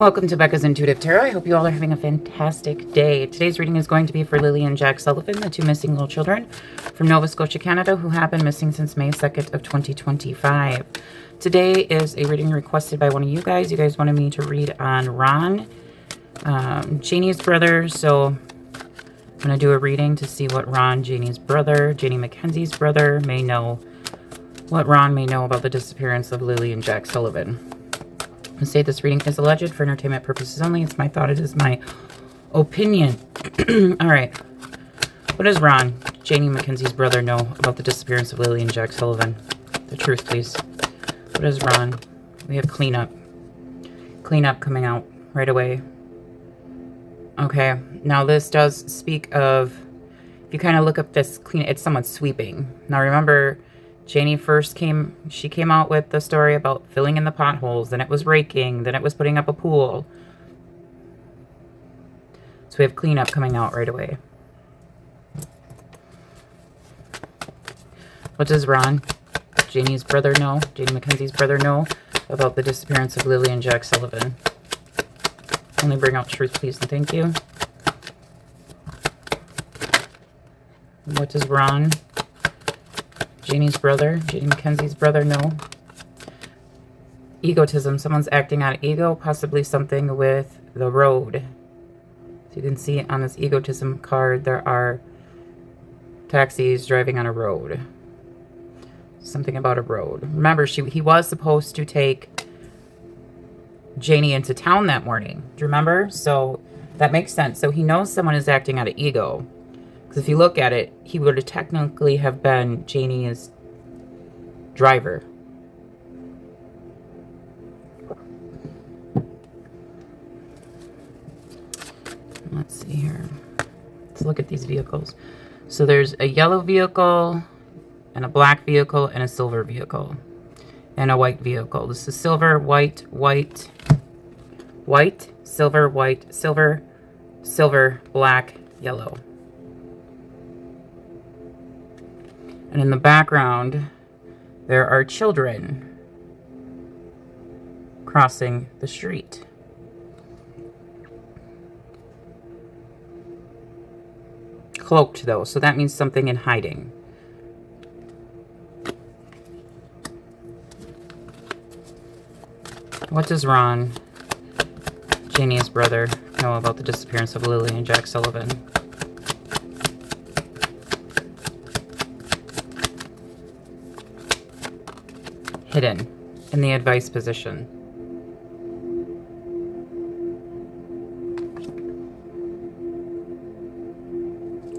Welcome to Becca's Intuitive Tarot. I hope you all are having a fantastic day. Today's reading is going to be for Lilly and Jack Sullivan, the two missing little children from Nova Scotia, Canada, who have been missing since May 2nd of 2025. Today is a reading requested by one of you guys. You guys wanted me to read on Ron, Janie's brother. So I'm going to do a reading to see what Ron, Janie's brother, Janie Mackenzie's brother, may know, what Ron may know about the disappearance of Lilly and Jack Sullivan. I say this reading is alleged for entertainment purposes only. It's my thought. It is my opinion. All right. What does Ron, Janie Mackenzie's brother, know about the disappearance of Lilly and Jack Sullivan? The truth, please. What does Ron? We have cleanup. Cleanup coming out right away. Okay. Now this does speak of, if you kind of look up this clean, it's someone sweeping. Now remember, Janie first came out with the story about filling in the potholes, then it was raking, then it was putting up a pool. So we have cleanup coming out right away. What does Ron, Janie's brother, know, Janie Mackenzie's brother, know about the disappearance of Lilly and Jack Sullivan? Only bring out truth, please, and thank you. What does Ron, Janie's brother, Janie Mackenzie's brother, know? Egotism. Someone's acting out of ego, possibly something with the road. So you can see on this egotism card, there are taxis driving on a road. Something about a road. Remember, he was supposed to take Janie into town that morning. Do you remember? So that makes sense. So he knows someone is acting out of ego. Because if you look at it, he would technically have been Janie's driver. Let's see here. Let's look at these vehicles. So there's a yellow vehicle, and a black vehicle, and a silver vehicle, and a white vehicle. This is silver, white, white, white, silver, white, silver, silver, black, yellow. And in the background, there are children crossing the street. Cloaked, though, so that means something in hiding. What does Ron, Janie's brother, know about the disappearance of Lilly and Jack Sullivan? Hidden in the advice position.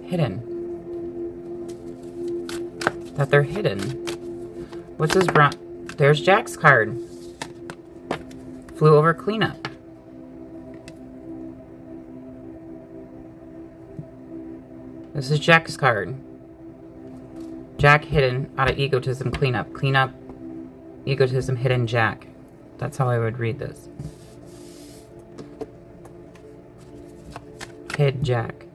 Hidden. That they're hidden. What does Ron? There's Jack's card. Flew over cleanup. This is Jack's card. Jack hidden out of egotism cleanup. Cleanup. Egotism, hidden, Jack. That's how I would read this. Hid Jack.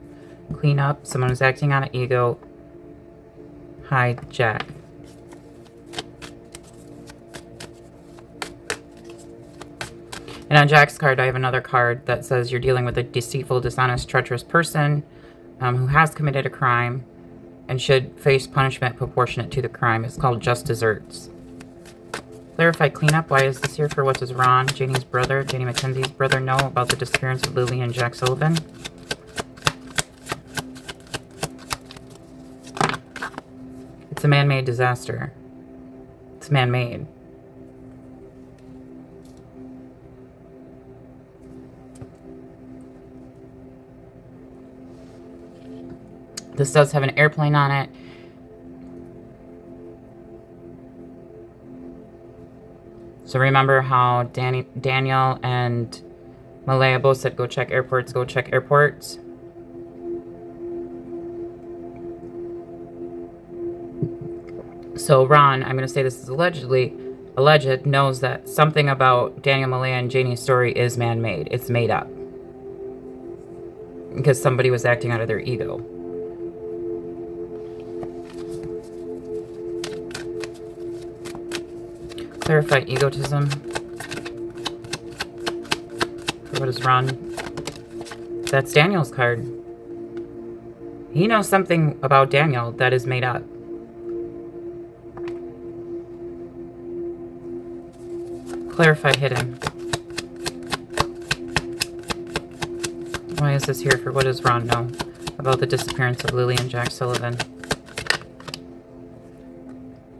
Clean up. Someone who's acting out of ego. Hide Jack. And on Jack's card, I have another card that says you're dealing with a deceitful, dishonest, treacherous person who has committed a crime and should face punishment proportionate to the crime. It's called just desserts. Clarify cleanup. Why is this here for? What does Ron, Janie's brother, Janie Mackenzie's brother, know about the disappearance of Lilly and Jack Sullivan? It's a man-made disaster. It's man-made. This does have an airplane on it. So remember how Daniel and Malaya both said, go check airports, go check airports. So Ron, I'm going to say this is alleged, knows that something about Daniel, Malaya, and Janie's story is man-made. It's made up. Because somebody was acting out of their ego. Clarify egotism. for what is wrong. That's Daniel's card. He knows something about Daniel that is made up. Clarify hidden. Why is this here for what is wrong? No. About the disappearance of Lilly and Jack Sullivan.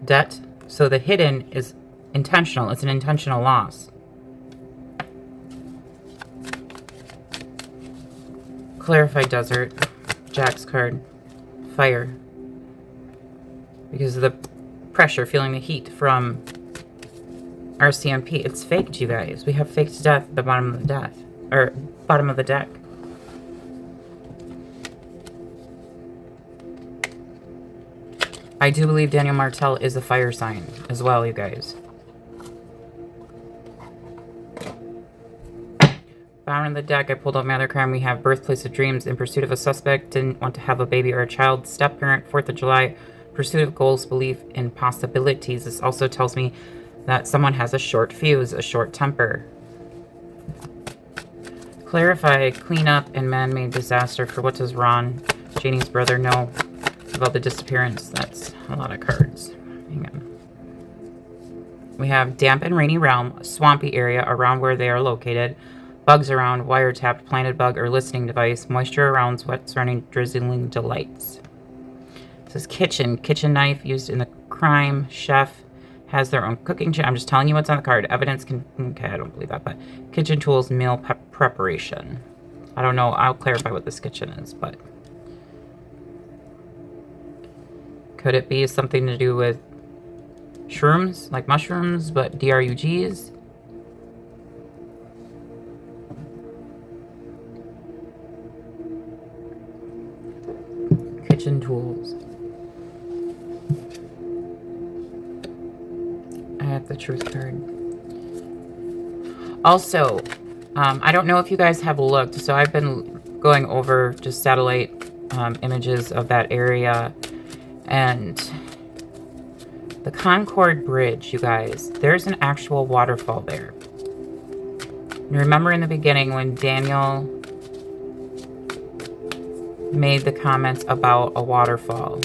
Debt. So the hidden is intentional. It's an intentional loss. Clarify desert. Jack's card. Fire. Because of the pressure, feeling the heat from RCMP. It's faked, you guys. We have faked death at the bottom of the deck. Or bottom of the deck. I do believe Daniel Martell is a fire sign as well, you guys. Bottom of the deck, I pulled out my other card. We have birthplace of dreams, in pursuit of a suspect, didn't want to have a baby or a child, step parent, 4th of July, pursuit of goals, belief in possibilities. This also tells me that someone has a short fuse, a short temper. Clarify, cleanup, and man-made disaster for what does Ron, Janie's brother, know about the disappearance. That's a lot of cards. Hang on. We have damp and rainy realm, swampy area around where they are located, bugs around, wiretapped, planted bug or listening device, moisture around, sweat surrounding, drizzling delights. This is kitchen knife used in the crime, chef has their own cooking. I'm just telling you what's on the card. Evidence can, okay, I don't believe that, but kitchen tools, meal preparation. I don't know. I'll clarify what this kitchen is, but could it be something to do with shrooms, like mushrooms, but DRUGs? Kitchen tools. I have the truth card. Also, I don't know if you guys have looked, so I've been going over just satellite images of that area. And the Concord Bridge, you guys, there's an actual waterfall there. You remember in the beginning when Daniel made the comments about a waterfall?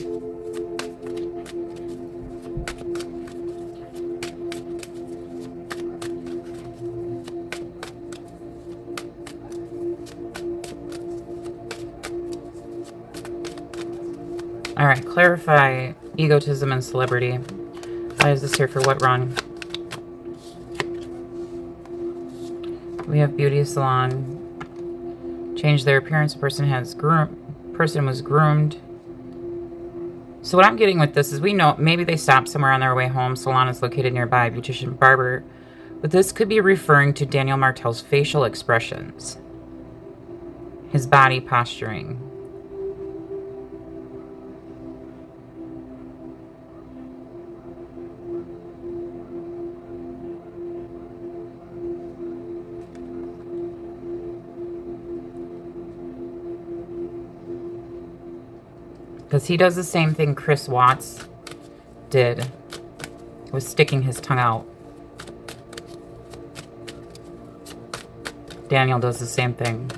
All right, clarify egotism and celebrity. Why is this here for what, Ron? We have beauty salon. Change their appearance. Person was groomed. So what I'm getting with this is we know maybe they stopped somewhere on their way home. Salon is located nearby. Beautician, barber. But this could be referring to Daniel Martell's facial expressions. His body posturing. Because he does the same thing Chris Watts did, was sticking his tongue out. Daniel does the same thing.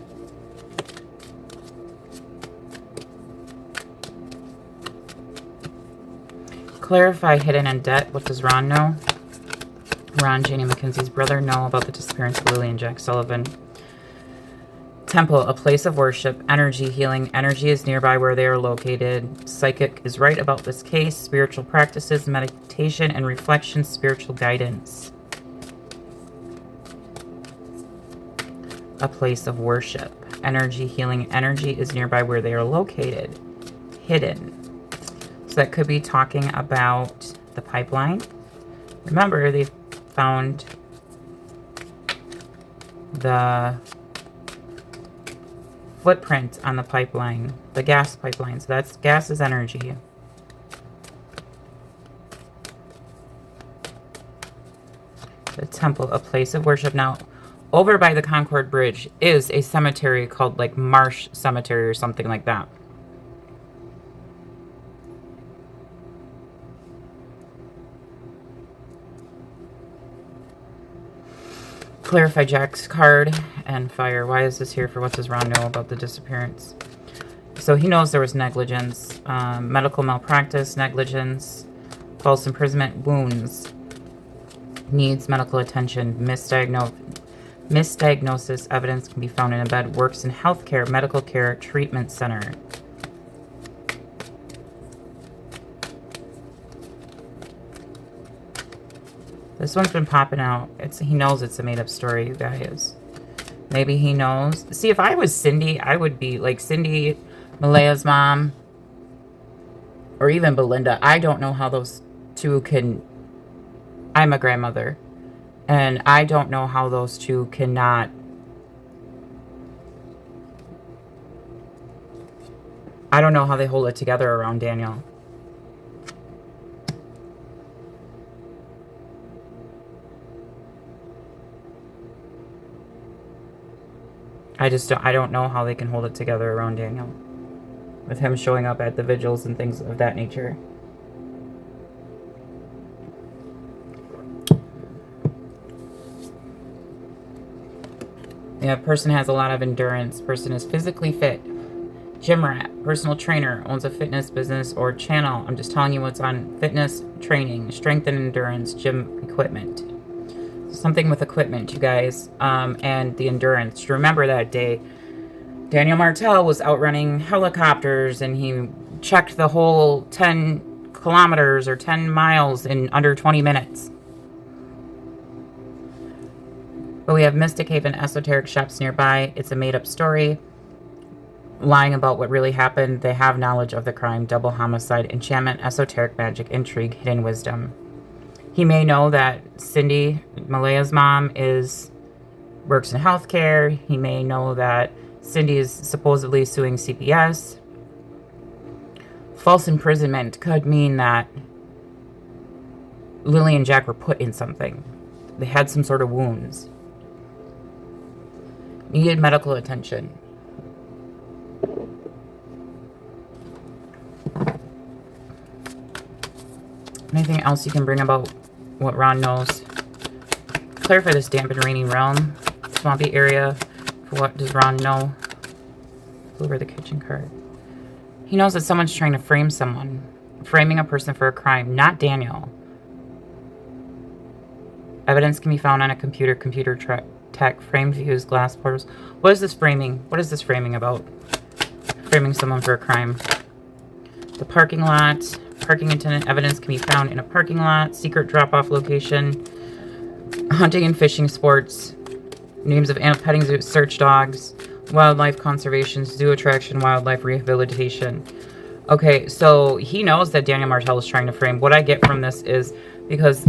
Clarify hidden in debt. What does Ron know? Ron, Janie McKenzie's brother, know about the disappearance of Lilly and Jack Sullivan. Temple, a place of worship, energy healing. Energy is nearby where they are located. Psychic is right about this case. Spiritual practices, meditation and reflection, spiritual guidance. A place of worship. Energy healing. Energy is nearby where they are located. Hidden. So that could be talking about the pipeline. Remember, they found the footprint on the pipeline, the gas pipeline. So that's gas is energy. The temple, a place of worship. Now, over by the Concord Bridge is a cemetery called like Marsh Cemetery or something like that. Clarify Jack's card and fire. Why is this here for? What does Ron know about the disappearance? So he knows there was negligence, medical malpractice, negligence, false imprisonment, wounds, needs medical attention, misdiagnosis, evidence can be found in a bed, works in healthcare, medical care, treatment center. This one's been popping out. He knows it's a made-up story, you guys. Maybe he knows. See, if I was Cindy, I would be like Cindy, Malaya's mom, or even Belinda. I don't know how those two can... I'm a grandmother, and I don't know how those two cannot... I don't know how they hold it together around Daniel. I don't know how they can hold it together around Daniel. With him showing up at the vigils and things of that nature. Yeah, person has a lot of endurance. Person is physically fit. Gym rat, personal trainer, owns a fitness business or channel. I'm just telling you what's on fitness, training, strength and endurance, gym equipment. Something with equipment, you guys, and the endurance. Remember that day, Daniel Martel was outrunning helicopters, and he checked the whole 10 kilometers or 10 miles in under 20 minutes. But we have Mystic Haven esoteric shops nearby. It's a made-up story, lying about what really happened. They have knowledge of the crime, double homicide, enchantment, esoteric magic, intrigue, hidden wisdom. He may know that Cindy, Malaya's mom, works in healthcare. He may know that Cindy is supposedly suing CPS. False imprisonment could mean that Lilly and Jack were put in something. They had some sort of wounds. Needed medical attention. Anything else you can bring about what Ron knows? Clarify this damp and rainy realm. Swampy area. For what does Ron know? Over the kitchen card. He knows that someone's trying to frame someone. Framing a person for a crime. Not Daniel. Evidence can be found on a computer tech, frame views, glass portals. What is this framing? What is this framing about? Framing someone for a crime. The parking lot. Parking attendant evidence can be found in a parking lot. Secret drop-off location. Hunting and fishing sports. Names of animal petting zoo, search dogs. Wildlife conservation, zoo attraction, wildlife rehabilitation. Okay, so he knows that Daniel Martel is trying to frame. What I get from this is because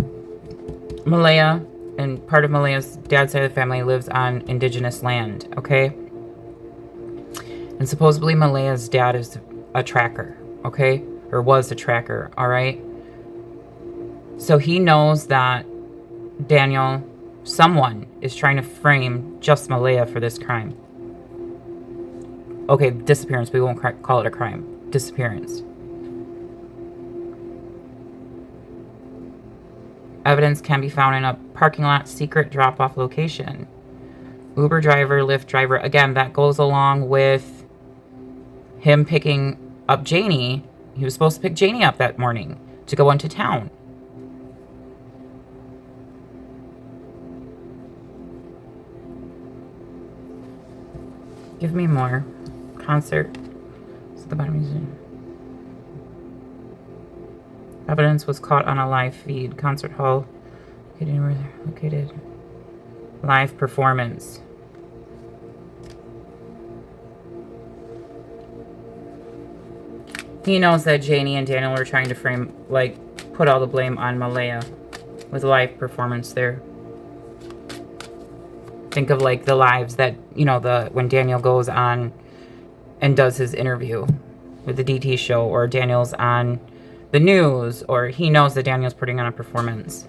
Malaya and part of Malaya's dad's side of the family lives on indigenous land, okay? And supposedly Malaya's dad is a tracker, okay? Or was a tracker, all right? So he knows that someone is trying to frame just Malaya for this crime. Okay, disappearance. We won't call it a crime. Disappearance. Evidence can be found in a parking lot, secret drop-off location. Uber driver, Lyft driver. Again, that goes along with him picking up JANIE. He was supposed to pick JANIE up that morning to go into town. Give me more. Concert. It's at the bottom of the evidence was caught on a live feed. Concert hall. Located. Live performance. He knows that JANIE and Daniel are trying to frame, put all the blame on Malaya with live performance there. Think of the lives that, when Daniel goes on and does his interview with the DT show, or Daniel's on the news, or he knows that Daniel's putting on a performance.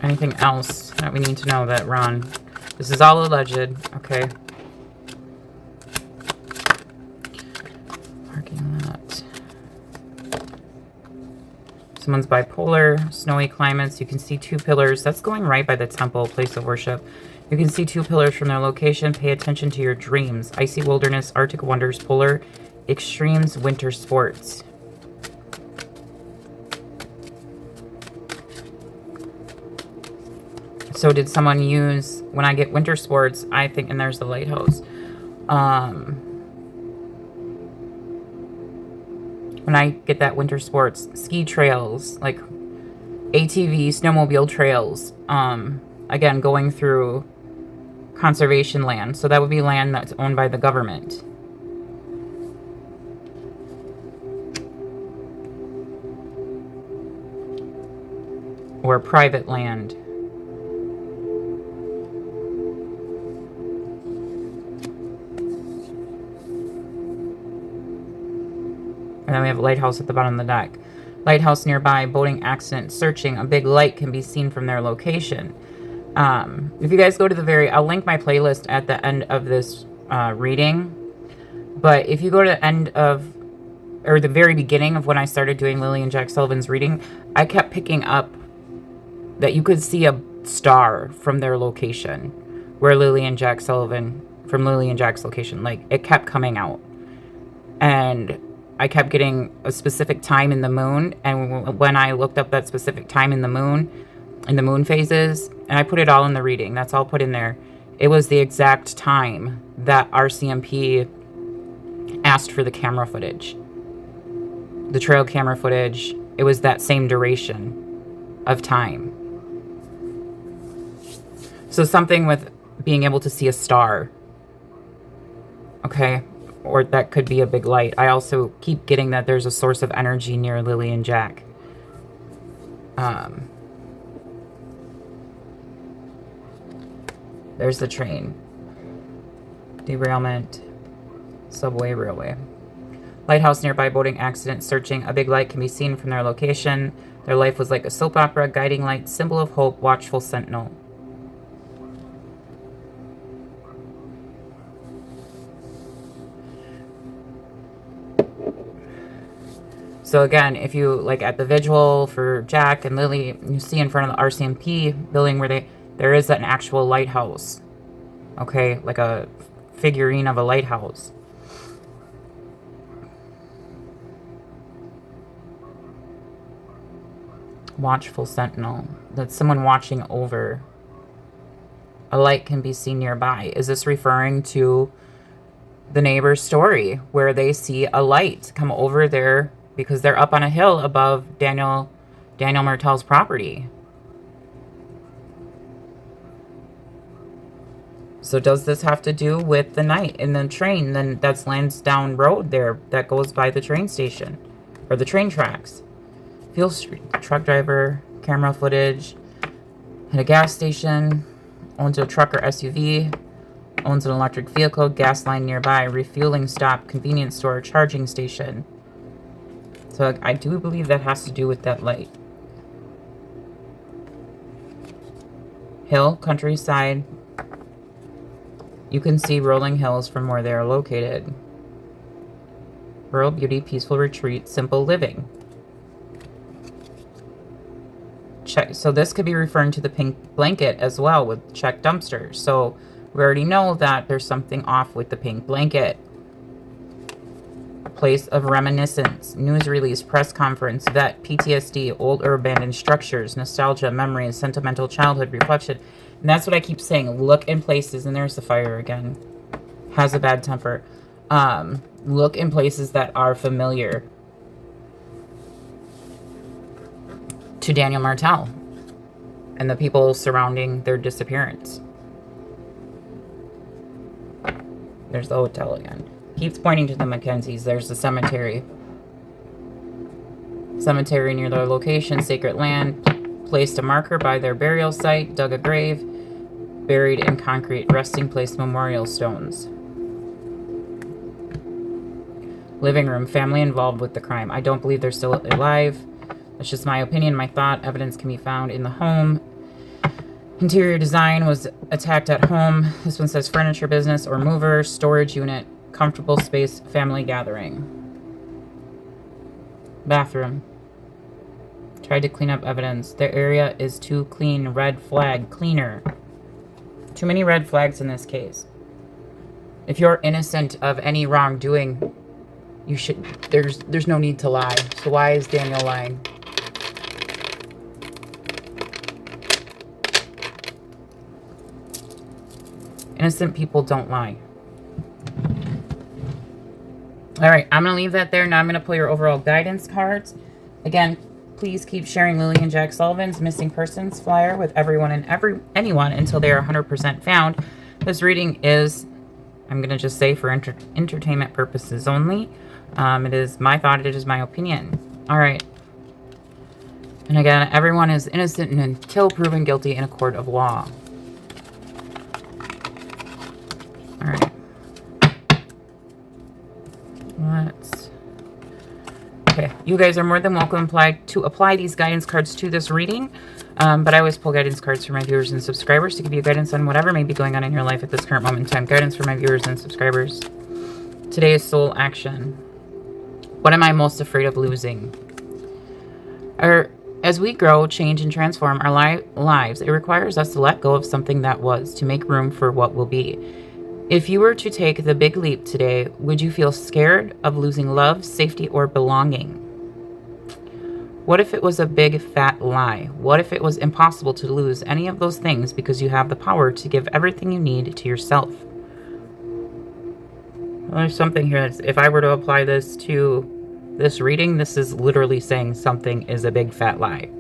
Anything else that we need to know that Ron... This is all alleged, okay? Someone's bipolar, snowy climates. You can see 2 pillars. That's going right by the temple, place of worship. You can see 2 pillars from their location. Pay attention to your dreams. Icy wilderness, Arctic wonders, polar extremes, winter sports. So did someone use, when I get winter sports, I think, and there's the lighthouse. When I get that winter sports, ski trails, like ATV, snowmobile trails, again, going through conservation land. So that would be land that's owned by the government. Or private land. And then we have a lighthouse at the bottom of the deck. Lighthouse nearby, boating accident, searching. A big light can be seen from their location. If you guys go to the I'll link my playlist at the end of this reading. But if you go to the end of, or the very beginning of when I started doing Lilly and Jack Sullivan's reading, I kept picking up that you could see a star from their location. Where Lilly and Jack Sullivan, from Lilly and Jack's location. Like, it kept coming out. And I kept getting a specific time in the moon, and when I looked up that specific time in the moon phases, and I put it all in the reading, that's all put in there, it was the exact time that RCMP asked for the camera footage. The trail camera footage, it was that same duration of time. So something with being able to see a star, okay? Or that could be a big light. I also keep getting that there's a source of energy near Lilly and Jack. There's the train. Derailment. Subway, railway. Lighthouse nearby, boating accident, searching. A big light can be seen from their location. Their life was like a soap opera, guiding light, symbol of hope, watchful sentinel. So again, if you, like at the vigil for Jack and Lilly, you see in front of the RCMP building where there is an actual lighthouse. Okay, like a figurine of a lighthouse. Watchful sentinel. That's someone watching over. A light can be seen nearby. Is this referring to the neighbor's story where they see a light come over there because they're up on a hill above Daniel Martel's property? So does this have to do with the night in the train? Then that's Lansdowne Road there that goes by the train station or the train tracks. Fuel street, truck driver, camera footage, at a gas station, owns a truck or SUV, owns an electric vehicle, gas line nearby, refueling stop, convenience store, charging station. So I do believe that has to do with that light. Hill, countryside. You can see rolling hills from where they are located. Rural beauty, peaceful retreat, simple living. Check. So this could be referring to the pink blanket as well with check dumpster. So we already know that there's something off with the pink blanket. Place of reminiscence, news release, press conference, vet, PTSD, old or abandoned structures, nostalgia, memories, sentimental childhood, reflection. And that's what I keep saying. Look in places, and there's the fire again. Has a bad temper. Look in places that are familiar to Daniel Martel and the people surrounding their disappearance. There's the hotel again. Keeps pointing to the Mackenzies. There's the cemetery. Cemetery near their location, sacred land. Placed a marker by their burial site. Dug a grave. Buried in concrete. Resting place memorial stones. Living room. Family involved with the crime. I don't believe they're still alive. That's just my opinion, my thought. Evidence can be found in the home. Interior design was attacked at home. This one says furniture business or mover. Storage unit. Comfortable space. Family gathering. Bathroom. Tried to clean up evidence. The area is too clean. Red flag. Cleaner. Too many red flags in this case. If you're innocent of any wrongdoing, you should. There's no need to lie. So why is Daniel lying? Innocent people don't lie. All right, I'm going to leave that there. Now I'm going to pull your overall guidance cards. Again, please keep sharing Lilly and Jack Sullivan's missing persons flyer with everyone and anyone until they are 100% found. This reading is, I'm going to just say, for entertainment purposes only. It is my thought. It is my opinion. All right. And again, everyone is innocent until proven guilty in a court of law. All right. Okay, you guys are more than welcome to apply these guidance cards to this reading. But I always pull guidance cards for my viewers and subscribers to give you guidance on whatever may be going on in your life at this current moment in time. Guidance for my viewers and subscribers. Today's soul action. What am I most afraid of losing? As we grow, change, and transform our lives, it requires us to let go of something that was to make room for what will be. If you were to take the big leap today, would you feel scared of losing love, safety, or belonging? What if it was a big fat lie? What if it was impossible to lose any of those things because you have the power to give everything you need to yourself? Well, there's something here that's, if I were to apply this to this reading, this is literally saying something is a big fat lie.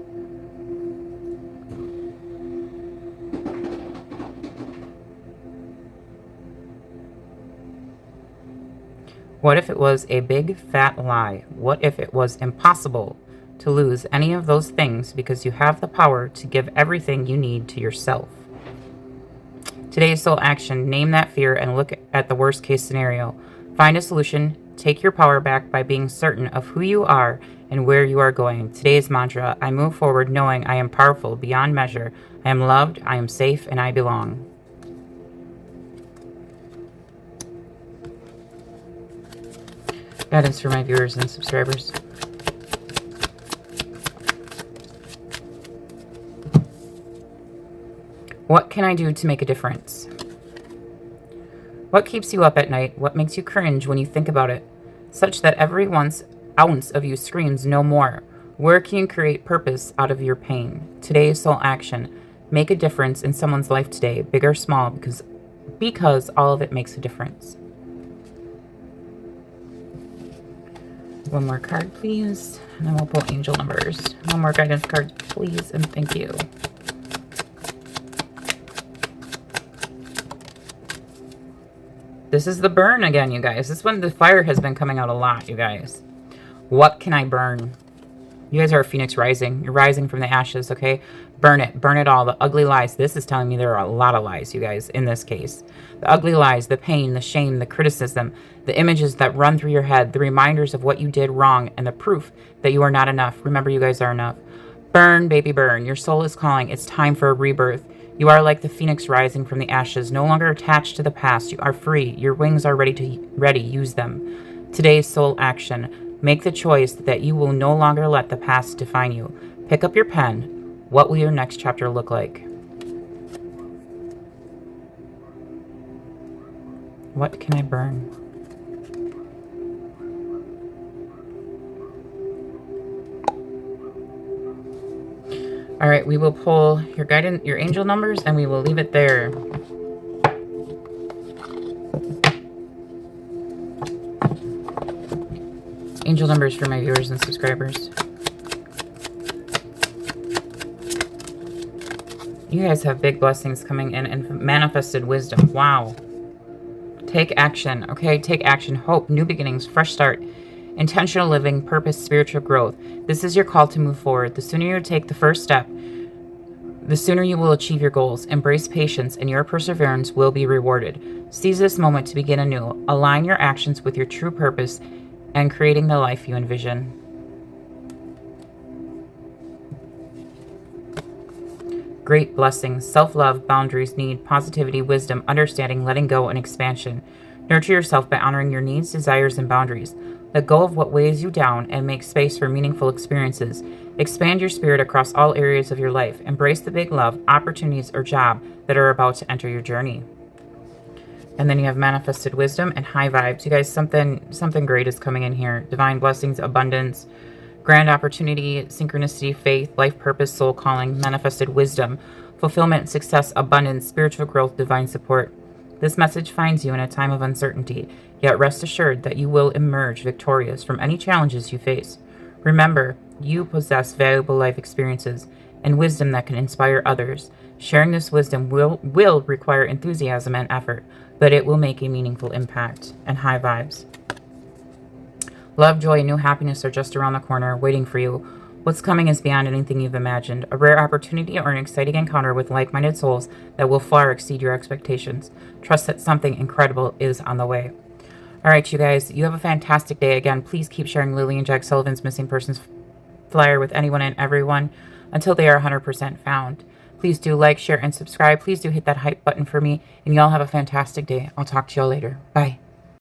What if it was a big fat lie? What if it was impossible to lose any of those things because you have the power to give everything you need to yourself? Today's soul action, name that fear and look at the worst case scenario. Find a solution, take your power back by being certain of who you are and where you are going. Today's mantra, I move forward knowing I am powerful beyond measure. I am loved, I am safe, and I belong. Guidance for my viewers and subscribers. What can I do to make a difference? What keeps you up at night? What makes you cringe when you think about it? Such that every ounce of you screams no more. Where can you create purpose out of your pain? Today's soul action. Make a difference in someone's life today, big or small, because all of it makes a difference. One more card, please. And then we'll pull angel numbers. One more guidance card, please, and thank you. This is the burn again, you guys. This one, the fire has been coming out a lot, you guys. What can I burn? You guys are a phoenix rising. You're rising from the ashes, okay? Burn it. Burn it all. The ugly lies. This is telling me there are a lot of lies, you guys, in this case. The ugly lies, the pain, the shame, the criticism, the images that run through your head, the reminders of what you did wrong, and the proof that you are not enough. Remember, you guys are enough. Burn, baby, burn. Your soul is calling. It's time for a rebirth. You are like the phoenix rising from the ashes, no longer attached to the past. You are free. Your wings are ready. Use them. Today's soul action. Make the choice that you will no longer let the past define you. Pick up your pen. What will your next chapter look like? What can I burn? All right, we will pull your guidance, your angel numbers, and we will leave it there. Angel numbers for my viewers and subscribers. You guys have big blessings coming in and manifested wisdom. Wow. Take action, okay? Take action. Hope, new beginnings, fresh start, intentional living, purpose, spiritual growth. This is your call to move forward. The sooner you take the first step, the sooner you will achieve your goals. Embrace patience and your perseverance will be rewarded. Seize this moment to begin anew. Align your actions with your true purpose and creating the life you envision. Great blessings, self-love, boundaries, need, positivity, wisdom, understanding, letting go, and expansion. Nurture yourself by honoring your needs, desires, and boundaries. Let go of what weighs you down and make space for meaningful experiences. Expand your spirit across all areas of your life. Embrace the big love, opportunities, or job that are about to enter your journey. And then you have manifested wisdom and high vibes. You guys, something great is coming in here. Divine blessings, abundance, grand opportunity, synchronicity, faith, life purpose, soul calling, manifested wisdom, fulfillment, success, abundance, spiritual growth, divine support. This message finds you in a time of uncertainty, yet rest assured that you will emerge victorious from any challenges you face. Remember, you possess valuable life experiences and wisdom that can inspire others. Sharing this wisdom will require enthusiasm and effort, but it will make a meaningful impact. And high vibes. Love, joy, and new happiness are just around the corner, waiting for you. What's coming is beyond anything you've imagined. A rare opportunity or an exciting encounter with like-minded souls that will far exceed your expectations. Trust that something incredible is on the way. All right, you guys, you have a fantastic day. Again, please keep sharing Lilly and Jack Sullivan's missing persons flyer with anyone and everyone until they are 100% found. Please do like, share, and subscribe. Please do hit that hype button for me, and y'all have a fantastic day. I'll talk to y'all later. Bye.